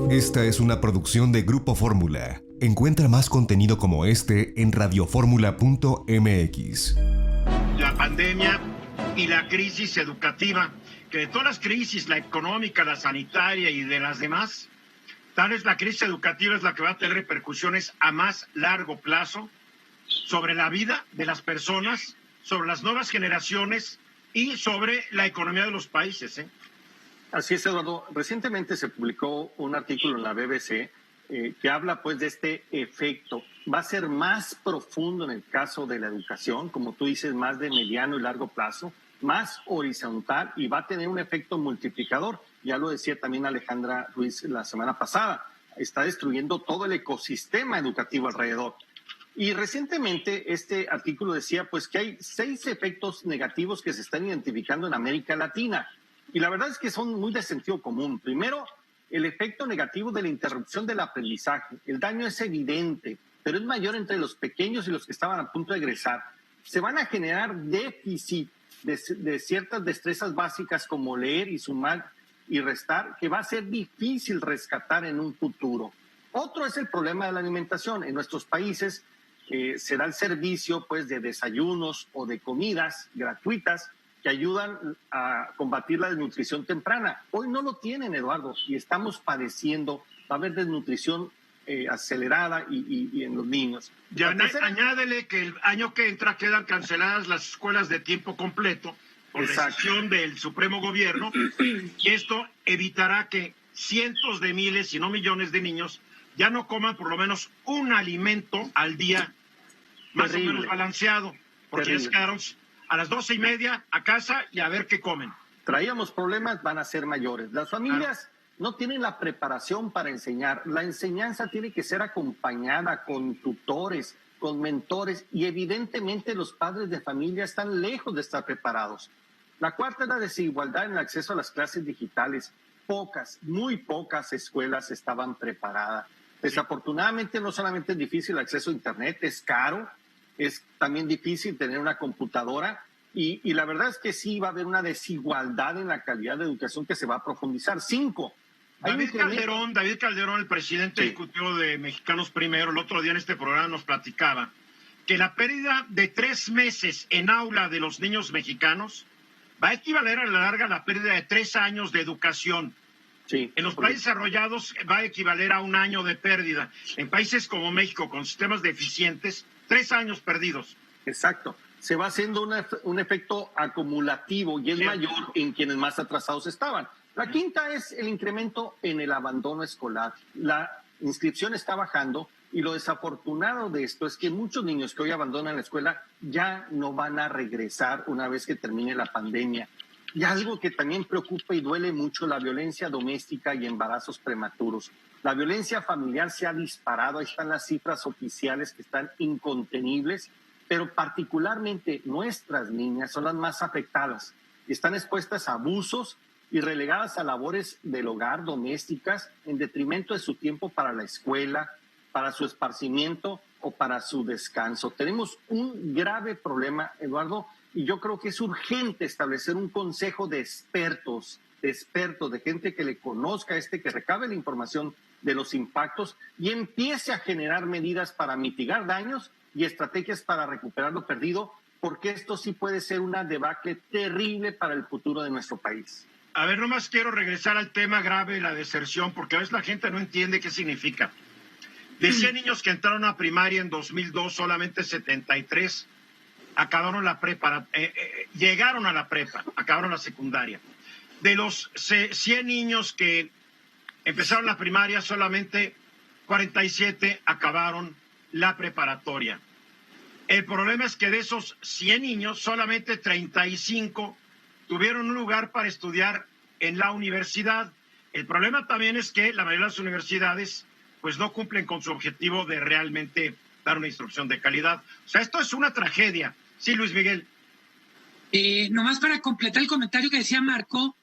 Esta es una producción de Grupo Fórmula. Encuentra más contenido como este en radioformula.mx. La pandemia y la crisis educativa, que de todas las crisis, la económica, la sanitaria y de las demás, tal vez la crisis educativa es la que va a tener repercusiones a más largo plazo sobre la vida de las personas, sobre las nuevas generaciones y sobre la economía de los países, ¿eh? Así es, Eduardo. Recientemente se publicó un artículo en la BBC que habla pues de este efecto. Va a ser más profundo en el caso de la educación, como tú dices, más de mediano y largo plazo, más horizontal y va a tener un efecto multiplicador. Ya lo decía también Alejandra Ruiz la semana pasada. Está destruyendo todo el ecosistema educativo alrededor. Y recientemente este artículo decía pues que hay 6 efectos negativos que se están identificando en América Latina. Y la verdad es que son muy de sentido común. Primero, el efecto negativo de la interrupción del aprendizaje. El daño es evidente, pero es mayor entre los pequeños y los que estaban a punto de egresar. Se van a generar déficit de ciertas destrezas básicas como leer y sumar y restar, que va a ser difícil rescatar en un futuro. Otro es el problema de la alimentación. En nuestros países se da el servicio pues, de desayunos o de comidas gratuitas que ayudan a combatir la desnutrición temprana. Hoy no lo tienen, Eduardo, y estamos padeciendo. Va a haber desnutrición acelerada y en los niños. Y añádele que el año que entra quedan canceladas las escuelas de tiempo completo por decisión del Supremo Gobierno, y esto evitará que cientos de miles, si no millones de niños ya no coman por lo menos un alimento al día más o menos balanceado, porque ya se quedaron a las 12:30 a casa y a ver qué comen. Traíamos problemas, van a ser mayores. Las familias no tienen la preparación para enseñar. La enseñanza tiene que ser acompañada con tutores, con mentores, y evidentemente los padres de familia están lejos de estar preparados. La cuarta es la desigualdad en el acceso a las clases digitales. Muy pocas escuelas estaban preparadas. Desafortunadamente no solamente es difícil el acceso a Internet, es caro. Es también difícil tener una computadora y la verdad es que sí va a haber una desigualdad en la calidad de educación que se va a profundizar. 5. David Calderón, el presidente ejecutivo de Mexicanos Primero, el otro día en este programa nos platicaba que la pérdida de 3 meses en aula de los niños mexicanos va a equivaler a la larga a la pérdida de 3 años de educación. Sí, en los países desarrollados va a equivaler a 1 año de pérdida. En países como México, con sistemas deficientes, 3 años perdidos. Exacto. Se va haciendo un efecto acumulativo y es mayor en quienes más atrasados estaban. La quinta es el incremento en el abandono escolar. La inscripción está bajando y lo desafortunado de esto es que muchos niños que hoy abandonan la escuela ya no van a regresar una vez que termine la pandemia. Y algo que también preocupa y duele mucho, la violencia doméstica y embarazos prematuros. La violencia familiar se ha disparado, ahí están las cifras oficiales que están incontenibles, pero particularmente nuestras niñas son las más afectadas. Están expuestas a abusos y relegadas a labores del hogar, domésticas, en detrimento de su tiempo para la escuela, para su esparcimiento o para su descanso. Tenemos un grave problema, Eduardo, y yo creo que es urgente establecer un consejo de expertos, de gente que le conozca que recabe la información de los impactos y empiece a generar medidas para mitigar daños y estrategias para recuperar lo perdido, porque esto sí puede ser una debacle terrible para el futuro de nuestro país. A ver, nomás quiero regresar al tema grave de la deserción, porque a veces la gente no entiende qué significa. De 100 niños que entraron a primaria en 2002, solamente 73 acabaron la prepa, llegaron a la prepa, acabaron la secundaria. De los 100 niños que empezaron la primaria, solamente 47 acabaron la preparatoria. El problema es que de esos 100 niños, solamente 35 tuvieron un lugar para estudiar en la universidad. El problema también es que la mayoría de las universidades pues no cumplen con su objetivo de realmente dar una instrucción de calidad. O sea, esto es una tragedia. Sí, Luis Miguel. Nomás para completar el comentario que decía Marco,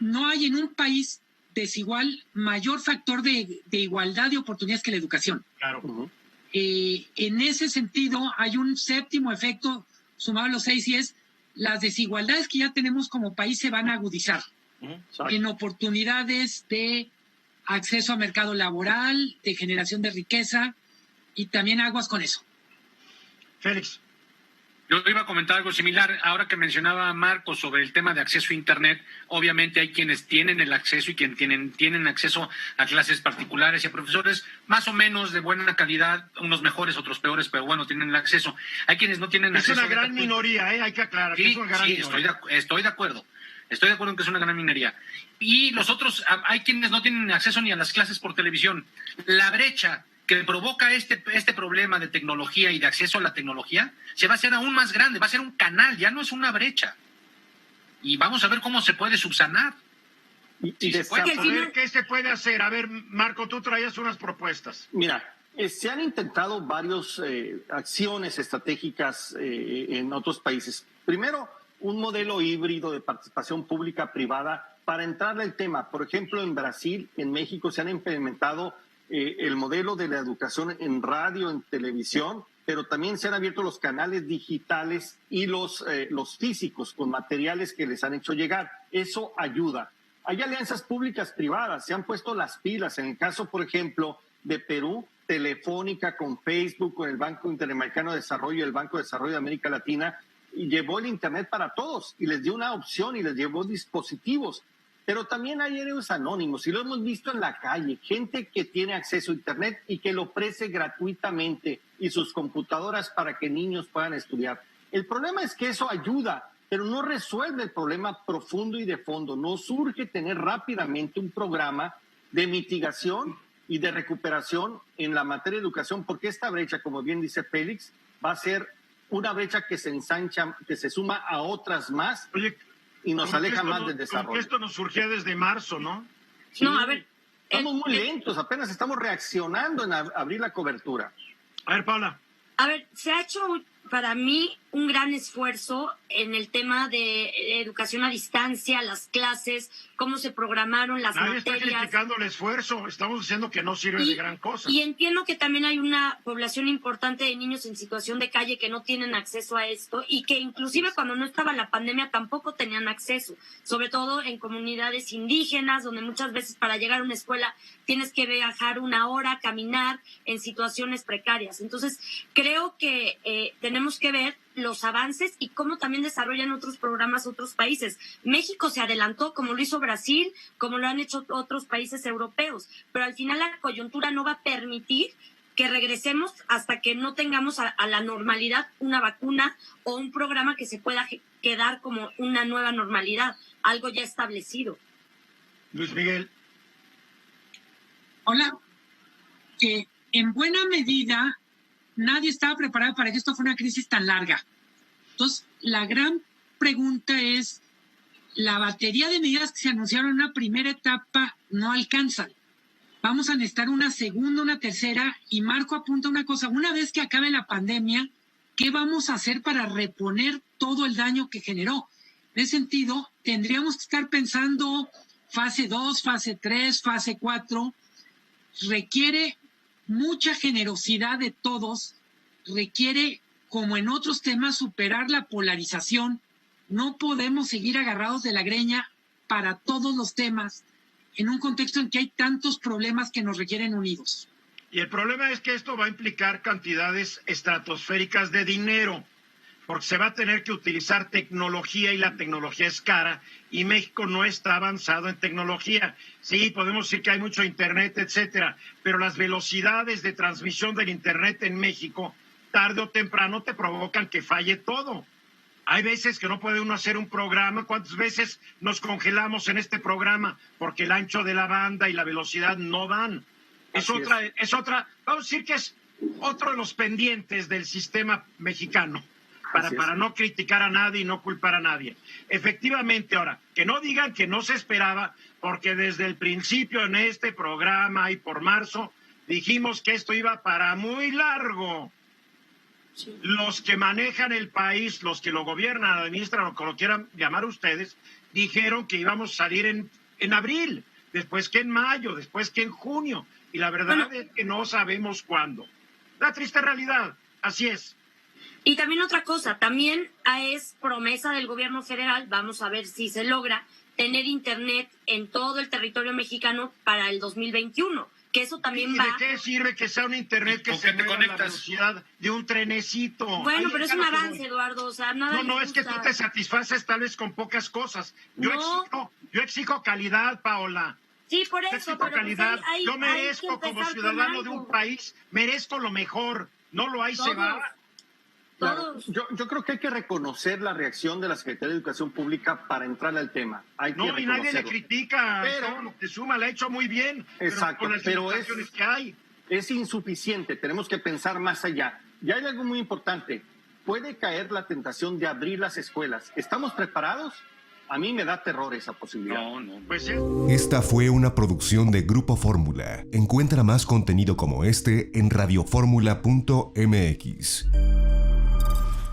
no hay en un país desigual mayor factor de igualdad de oportunidades que la educación. Claro. En ese sentido, hay un séptimo efecto sumado a los 6 y es las desigualdades que ya tenemos como país se van a agudizar en oportunidades de acceso a mercado laboral, de generación de riqueza, y también aguas con eso. Félix. Yo iba a comentar algo similar. Ahora que mencionaba Marco sobre el tema de acceso a Internet, obviamente hay quienes tienen el acceso y quienes tienen acceso a clases particulares y a profesores más o menos de buena calidad, unos mejores, otros peores, pero bueno, tienen el acceso. Hay quienes no tienen acceso. Es una gran minoría, hay que aclarar. Sí, que es una gran minoría. Estoy de acuerdo. Estoy de acuerdo en que es una gran minoría. Y los otros, hay quienes no tienen acceso ni a las clases por televisión. La brecha que provoca este problema de tecnología y de acceso a la tecnología se va a hacer aún más grande, va a ser un canal, ya no es una brecha. Y vamos a ver cómo se puede subsanar. Y ver qué se puede hacer. A ver, Marco, tú traías unas propuestas. Mira, se han intentado varias acciones estratégicas en otros países. Primero, un modelo híbrido de participación pública-privada para entrarle al tema. Por ejemplo, en Brasil, en México, se han implementado el modelo de la educación en radio, en televisión, pero también se han abierto los canales digitales y los físicos con materiales que les han hecho llegar. Eso ayuda. Hay alianzas públicas privadas, se han puesto las pilas. En el caso, por ejemplo, de Perú, Telefónica con Facebook, con el Banco Interamericano de Desarrollo y el Banco de Desarrollo de América Latina, y llevó el Internet para todos y les dio una opción y les llevó dispositivos. Pero también hay héroes anónimos y lo hemos visto en la calle, gente que tiene acceso a Internet y que lo ofrece gratuitamente y sus computadoras para que niños puedan estudiar. El problema es que eso ayuda, pero no resuelve el problema profundo y de fondo. No surge tener rápidamente un programa de mitigación y de recuperación en la materia de educación, porque esta brecha, como bien dice Félix, va a ser una brecha que se ensancha, que se suma a otras más. Oye, y nos aleja más del desarrollo. Porque esto nos surgió desde marzo, ¿no? Sí, no, a ver. Estamos muy lentos, apenas estamos reaccionando en abrir la cobertura. A ver, Paula. A ver, se ha hecho para mí un gran esfuerzo en el tema de educación a distancia, las clases, cómo se programaron las materias. Nadie está criticando el esfuerzo, estamos diciendo que no sirve de gran cosa. Y entiendo que también hay una población importante de niños en situación de calle que no tienen acceso a esto y que inclusive cuando no estaba la pandemia tampoco tenían acceso, sobre todo en comunidades indígenas, donde muchas veces para llegar a una escuela tienes que viajar 1 hora, caminar en situaciones precarias. Entonces, creo que tenemos que ver los avances y cómo también desarrollan otros programas otros países. México se adelantó, como lo hizo Brasil, como lo han hecho otros países europeos, pero al final la coyuntura no va a permitir que regresemos hasta que no tengamos a la normalidad una vacuna o un programa que se pueda quedar como una nueva normalidad, algo ya establecido. Luis Miguel. Hola. En buena medida nadie estaba preparado para que esto fuera una crisis tan larga. Entonces, la gran pregunta es, la batería de medidas que se anunciaron en una primera etapa no alcanzan. Vamos a necesitar una segunda, una tercera, y Marco apunta una cosa, una vez que acabe la pandemia, ¿qué vamos a hacer para reponer todo el daño que generó? En ese sentido, tendríamos que estar pensando fase 2, fase 3, fase 4, requiere mucha generosidad de todos, requiere, como en otros temas, superar la polarización. No podemos seguir agarrados de la greña para todos los temas en un contexto en que hay tantos problemas que nos requieren unidos. Y el problema es que esto va a implicar cantidades estratosféricas de dinero, porque se va a tener que utilizar tecnología y la tecnología es cara y México no está avanzado en tecnología. Sí, podemos decir que hay mucho internet, etcétera, pero las velocidades de transmisión del internet en México, tarde o temprano te provocan que falle todo. Hay veces que no puede uno hacer un programa. ¿Cuántas veces nos congelamos en este programa? Porque el ancho de la banda y la velocidad no dan. Es otra, vamos a decir que es otro de los pendientes del sistema mexicano. Para no criticar a nadie y no culpar a nadie. Efectivamente, ahora, que no digan que no se esperaba, porque desde el principio en este programa y por marzo dijimos que esto iba para muy largo. Sí. Los que manejan el país, los que lo gobiernan, administran o como lo quieran llamar ustedes, dijeron que íbamos a salir en abril, después que en mayo, después que en junio, y la verdad es que no sabemos cuándo. La triste realidad, así es. Y también otra cosa, también es promesa del gobierno federal, vamos a ver si se logra, tener internet en todo el territorio mexicano para el 2021, que eso también ¿Y va... de qué sirve que sea un internet que ¿Con se qué te mueva a la conectas? velocidad de un trenecito? Bueno, Ahí pero es a un lo que avance, voy. Eduardo, o sea, nada No, les es que tú gusta. te satisfaces tal vez con pocas cosas. Yo, No. exijo calidad, Paola. Sí, por Yo eso, exijo pero pues calidad. Yo hay merezco, que como empezar ciudadano con de algo. un país, merezco lo mejor. No lo hay, se va. Claro, Todos. yo creo que hay que reconocer la reacción de la Secretaría de Educación Pública para entrar al tema. Hay que No, y nadie le reconocerlo. critica. Pero- Moctezuma la ha hecho muy bien. Exacto, Pero con las pero limitaciones que hay. Es insuficiente, tenemos que pensar más allá. Y hay algo muy importante, puede caer la tentación de abrir las escuelas. ¿Estamos preparados? A mí me da terror esa posibilidad. No. Pues Esta fue una producción de Grupo Fórmula. Encuentra más contenido como este en radioformula.mx.